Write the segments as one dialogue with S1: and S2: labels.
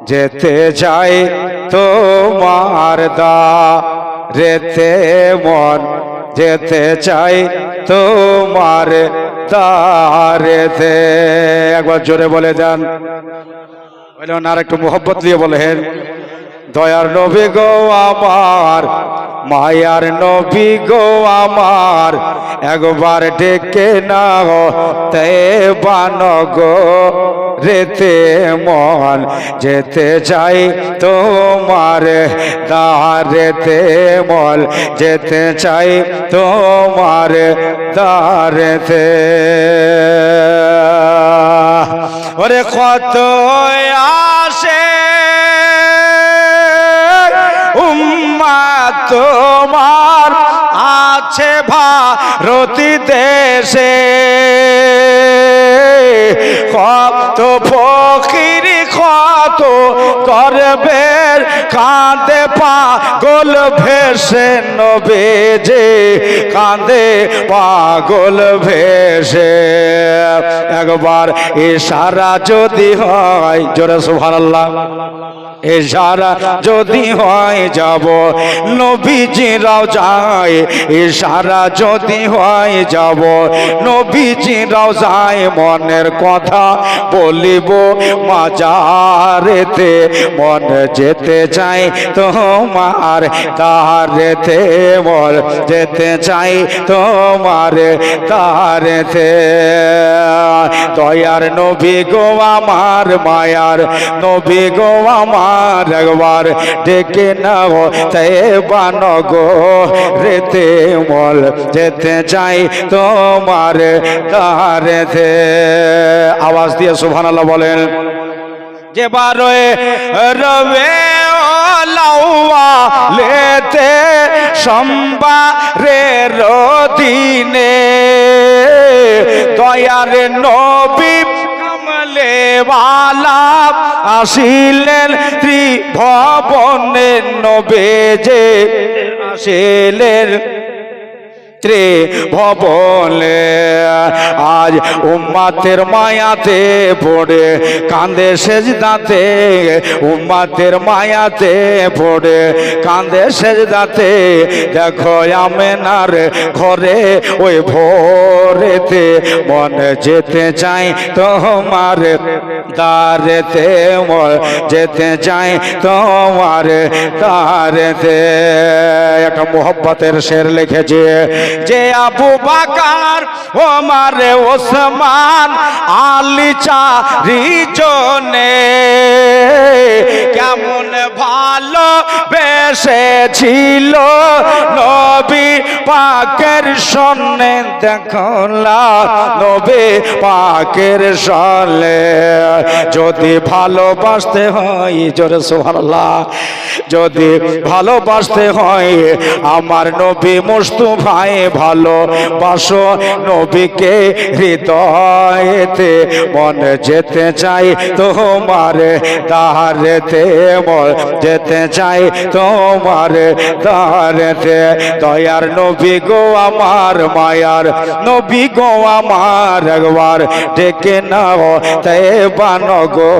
S1: যেতে চাই তোমার দারেতে মন যেতে চাই তোমার দারেতে। একবার জোরে বলে যান, বললেন আর একটু মোহব্বত দিয়ে বলেন, দয়ার নবী গো আমার, মায়ার নবী গো আমার, একবার ডেকে নাও তেবান গো রেতে মন যেতে চাই তোমার দারেতে মন যেতে চাই তোমার দারেতে। ওরে কত আসে উম্মাত তোমার আছে ভারতী দেশে, কত ফকির কত করবের কাঁদে পাগল ভেসে নবে যে কাঁদে পাগল ভেসে। একবার ইশারা যদি হয়, জোরে সুবহানাল্লাহ, ইশারা যদি হয় যাব নবীজিরাও যায়, ইশারা যদি হয় যাব নবীজিরাও যায়, মনের কথা বলিব মাজারেতে মন যেতে চাই তোমার দারেতে মন যেতে চাই তোমার দারেতে। দয়ার নবী গো আমার, মায়ার নবী গো আমার, একবার ডেকে নাও তেবান গো রেতে মল যেতে চাই তোমার দারেতে। আওয়াজ দিয়ে সুবহানাল্লাহ বলেন। যে বারোয় রবে লাউয়া লেতে সোমবারের দিনে দয়ার নবী কামলেওয়ালা আসিলেন ত্রিভুবনে নবেজে আসিলেন ত্রিভুবনে। আজ উম্মাতের মায়াতে পড়ে কাঁদে সেজদাতে, উম্মাতের মায়াতে পড়ে কাঁদে সেজদাতে, দেখো আমেনার ঘরে ওই ভোরেতে মন যেতে চাই তোমার দারেতে মন যেতে চাই তোমার দারেতে। একটা মোহব্বতের শের লিখেছে যে আবু বকর ওমর ওসমান আলী চারিজনে কেমন ভালো বেসেছিল নবী পাকের সন্নে, দেখলা নবী পাকের সলে। যদি ভালোবাসতে হয়, জোরে সুবহানাল্লাহ, যদি ভালোবাসতে হয় আমার নবী মুস্তাফায় ভালোবাসো নবীকে হৃদয়েতে মন যেতে চাই তোমার দারেতে মন যেতে চাই তোমার দারেতে। দয়ার নবী গো আমার, মায়ার নবী গো আমার, একবার ডেকে নাও তেবান গো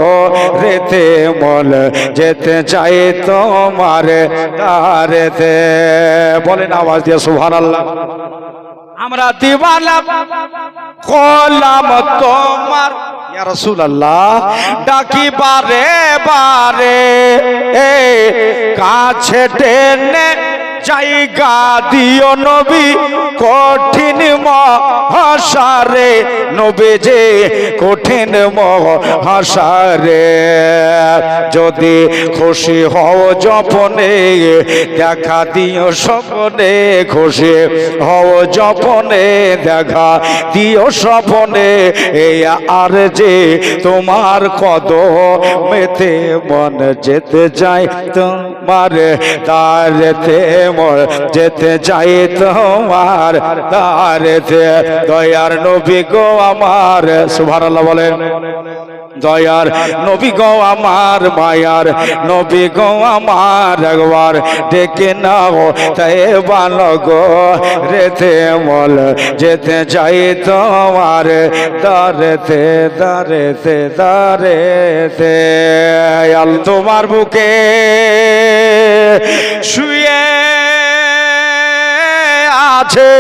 S1: রেতে মন যেতে চাই তোমার দারেতে। বলেন আওয়াজ দিয়ে সুবহানাল্লাহ। আমরা দিওয়ানা গোলাম তোমার ইয়া রাসূলুল্লাহ, ডাকি বারে বারে কাছে টেনে জায়গা দিও নবী কঠিন মহাশারে, নবী যে কঠিন মহাশারে। যদি খুশি হও যপনে দেখা দিও স্বপনে, খুশি হও যপনে দেখা দিও স্বপনে। এই আর যে তোমার কদমেতে মন যেতে চাই তোমার দারেতে মন যেতে চাই তোমার দারেতে। দয়ার নবী গো আমার, সুবহানাল্লাহ বলেন। দয়ার নবী গো আমার, মায়ার নবী গো আমার, একবার ডেকে নাও তেবান গো রেতে মল যেতে চাই তোমার দারেতে দারেতে দারেতে। দয়াল তোমার বুকে শুয়ে আছে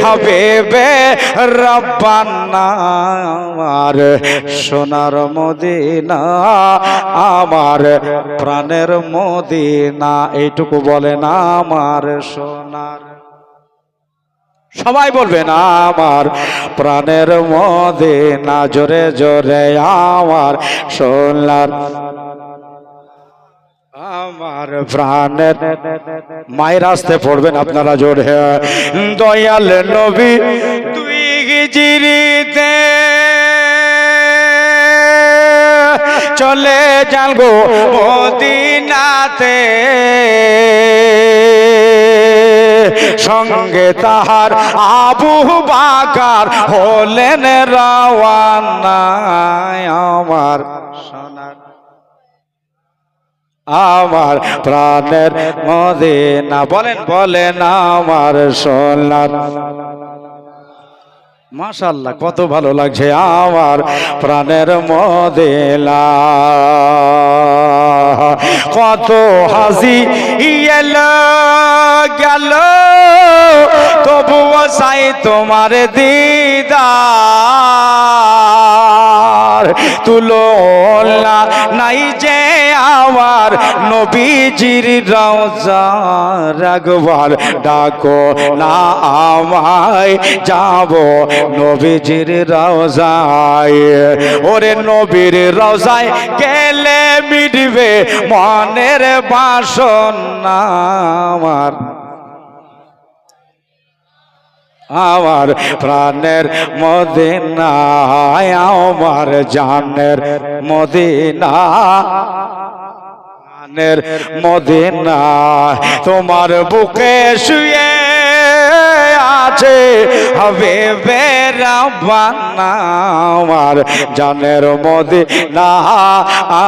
S1: হাবিবে রব্বানা আমার সোনার মদিনা আমার প্রাণের মদিনা এইটুকু বলেন আমার সোনার সবাই বলবেন আমার প্রাণের মদিনা জোরে জোরে আমার সোনার আমার প্রাণের মায়ের আসতে পড়বেন আপনারা জোরে দয়াল নবী তুই হিজরিতে চলে যান গো মদিনাতে সঙ্গে তাহার আবু বাকার হলেন রওয়ানা আমার সোনার আমার প্রাণের মদিনা বলেন বলেন আমার সোনার মাশাআল্লাহ কত ভালো লাগছে আমার প্রাণের মদিনা কত হাসি এলো গেল তবুও চাই তোমার দিদার তুলনা নাই যে আমার নবীজির রওজা একবার ডাকো না আমায় যাব নবীজির রওজায় ওরে নবীর রওজায় গেলে মিটবে মনের বাসনা আমার প্রাণের মদিনা আমার জানের মদিনা জানের মদিনা তোমার বুকে শুয়ে আছে হাবিবে রব্বানা আমার জানের মদিনা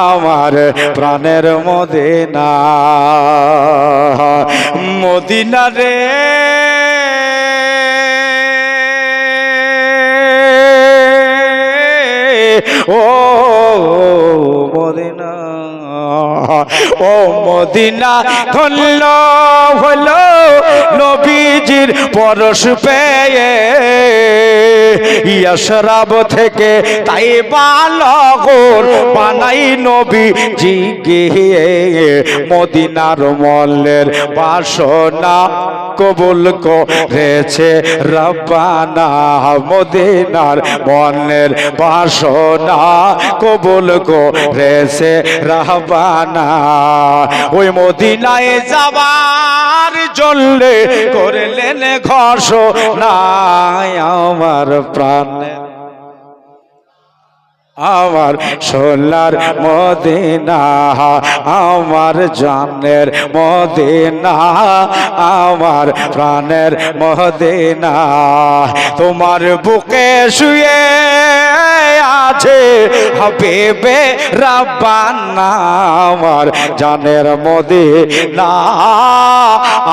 S1: আমার প্রাণের মদিনা মদিনা রে ও মদিনা ও মদিনা ধন্য হলো নবীজির পরশ পেয়ে ইয়াশরাব থেকে তাই বালগর বানাই নবীজি গিয়ে মদিনার মলের বাসনা কবুল করেছে রব্বানা মদিনার মনের বাসনা কবুল করেছে রব্বানা ওই মদিনায় যাবার জন্য করলেন ঘোষণা আমার প্রাণে আমার সোনার মদিনা আমার জানের মদিনা আমার প্রাণের মদিনা তোমার বুকে শুয়ে আছে হাবিবে রব্বানা আমার জানের মদিনা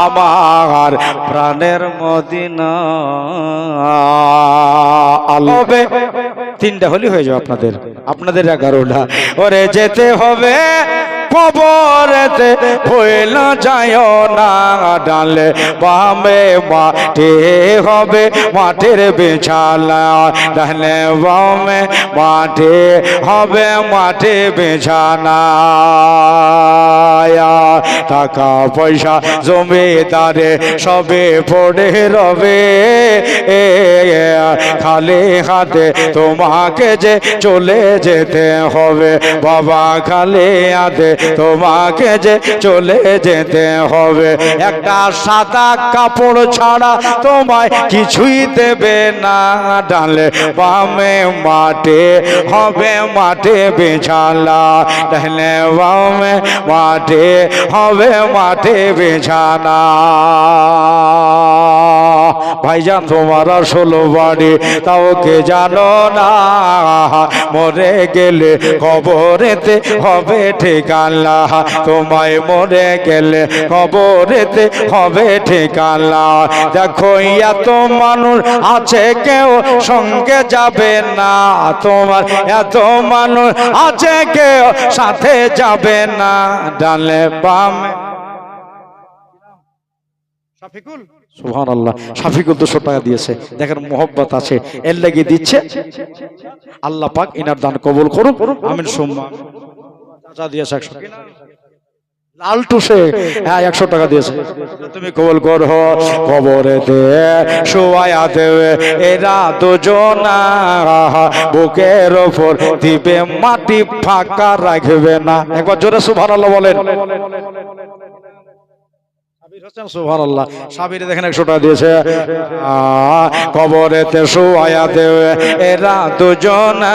S1: আমার প্রাণের মদিনা আল্লাহ তিনটা হলি হয়ে যাবে আপনাদের 11টা ওরে যেতে হবে কবরেতে হইল যায় না ডালে বামে মাটি হবে মাটির বিছানা ডালে বামে মাটি হবে মাটি বিছানা টাকা পয়সা জমিদারে সবে পড়ে রবে খালি হাতে তোমাকে যে চলে যেতে হবে বাবা খালি হাতে তোমাকে যে চলে যেতে হবে একটা সাদা কাপড় ছাড়া তোমায় কিছুই দেবে না ডালে বামে মাটি হবে মাটি বিছানা ডালে বামে মাটি হবে মাটি বিছানা ভাইজান তোমার 16 বাড়ি তাও কে জানো না, মরে গেলে কবরেতে হবে ঠিকানা, তোমায় মরে গেলে কবরেতে হবে ঠিকানা। দেখো এত মানুষ আছে কেউ সঙ্গে যাবে না, তোমার এত মানুষ আছে কেউ সাথে যাবে না, ডালে বামে। শাফিকুল, সুবহানাল্লাহ, শাফিকুল 200 টাকা দিয়েছে। দেখেন মোহব্বত আছে, এর লাগি দিচ্ছে। আল্লাহ পাক ইনার দান কবুল করুক, আমিন সুম্মা। চাচা দিয়েছে 100 টাকা, লালটু সে 100 টাকা দিয়েছে। তুমি কবুল করো। কবরেতে শোয়া দেবে এরা দুজনা, বুকের ওপর দিবে মাটি, ফাঁকা রাখবে না। একবার জোরে সুবহানাল্লাহ বলেন। সুবহানাল্লাহ, সাবির দেখেন 100 টাকা দিয়েছে। কবরেতে শোয়া দেবে এরা দুজনা,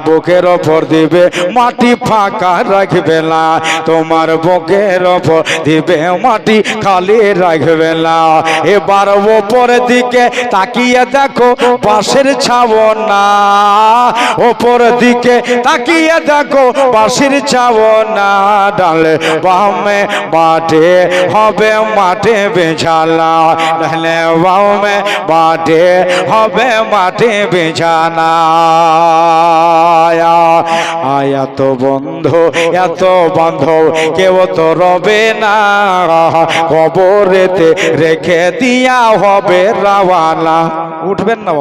S1: বুকের ওপর দিবে মাটি, ফাঁকা রাখবে না, তোমার বুকের ওপর দিবে মাটি, খালি রাখবে না। এবার ওপরের দিকে তাকিয়ে দেখো বাঁশের ছাওনা, ওপরের দিকে তাকিয়ে দেখো বাঁশের ছাওনা, ডালে বামে মাঠে হবে মাঠে বিছানা, ডালে বামে মাঠে হবে মাঠে বিছানা। এত বন্ধু এত বান্ধব কেউ তো রবে না, কবরেতে রেখে দিয়া হবে রাওয়ানা। উঠবেন না।